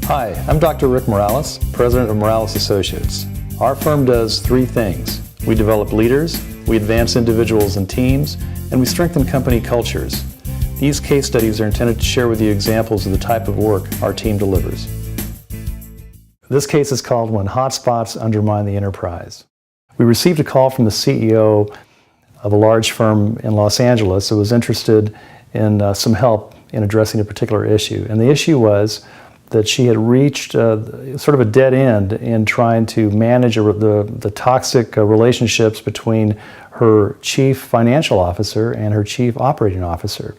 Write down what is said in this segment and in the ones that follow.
Hi, I'm Dr. Rick Morales, President of Morales Associates. Our firm does three things. We develop leaders, we advance individuals and teams, and we strengthen company cultures. These case studies are intended to share with you examples of the type of work our team delivers. This case is called When Hotspots Undermine the Enterprise. We received a call from the CEO of a large firm in Los Angeles who was interested in some help in addressing a particular issue. And the issue was that she had reached sort of a dead end in trying to manage the toxic relationships between her chief financial officer and her chief operating officer,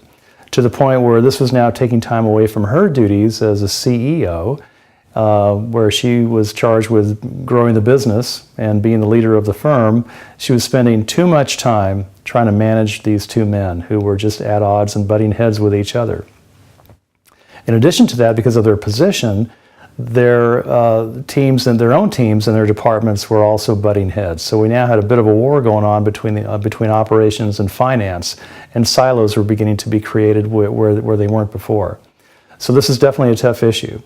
to the point where this was now taking time away from her duties as a CEO, where she was charged with growing the business and being the leader of the firm. She was spending too much time trying to manage these two men who were just at odds and butting heads with each other. In addition to that, because of their position, their teams and their own teams and their departments were also butting heads. So we now had a bit of a war going on between operations and finance, and silos were beginning to be created where they weren't before. So this is definitely a tough issue.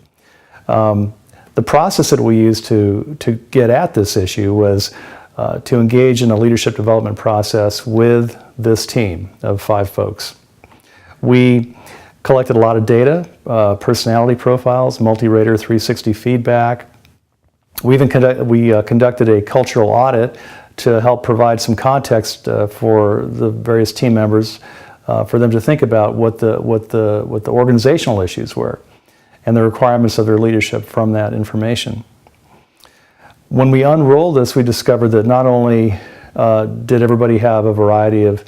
The process that we used to get at this issue was to engage in a leadership development process with this team of 5 folks. We collected a lot of data, personality profiles, multi-rater 360 feedback. We even conducted a cultural audit to help provide some context for the various team members, for them to think about what the organizational issues were and the requirements of their leadership from that information. When we unrolled this, we discovered that not only did everybody have a variety of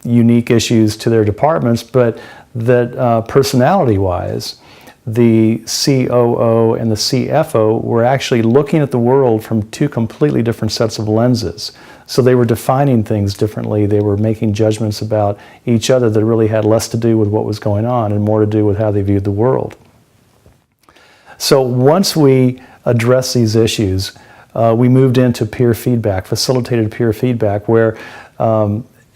unique issues to their departments, but that personality-wise, the COO and the CFO were actually looking at the world from 2 completely different sets of lenses. So they were defining things differently. They were making judgments about each other that really had less to do with what was going on and more to do with how they viewed the world. So once we addressed these issues, we moved into peer feedback, facilitated peer feedback, where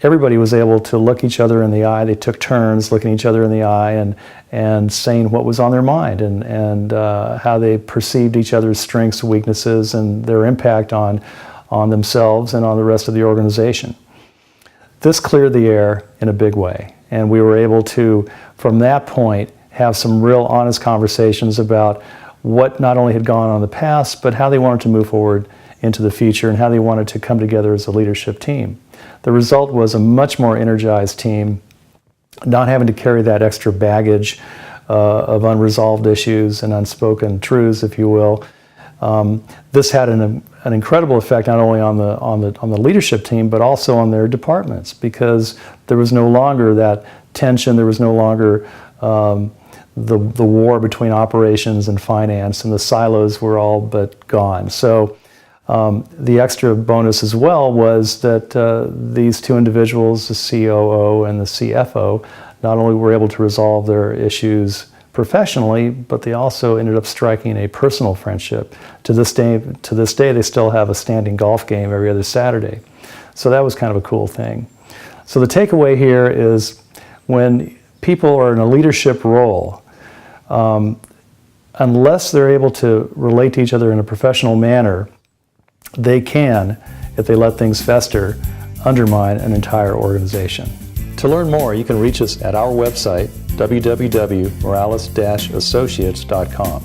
everybody was able to look each other in the eye. They took turns looking each other in the eye and saying what was on their mind and how they perceived each other's strengths, weaknesses, and their impact on themselves and on the rest of the organization. This cleared the air in a big way, and we were able to, from that point, have some real honest conversations about what not only had gone on in the past, but how they wanted to move forward into the future and how they wanted to come together as a leadership team. The result was a much more energized team, not having to carry that extra baggage of unresolved issues and unspoken truths, if you will. This had an incredible effect not only on the leadership team, but also on their departments, because there was no longer that tension. There was no longer the war between operations and finance, and the silos were all but gone. So the extra bonus as well was that these 2 individuals, the COO and the CFO, not only were able to resolve their issues professionally, but they also ended up striking a personal friendship. To this day, they still have a standing golf game every other Saturday. So that was kind of a cool thing. So the takeaway here is when people are in a leadership role, unless they're able to relate to each other in a professional manner, they can, if they let things fester, undermine an entire organization. To learn more, you can reach us at our website, www.morales-associates.com.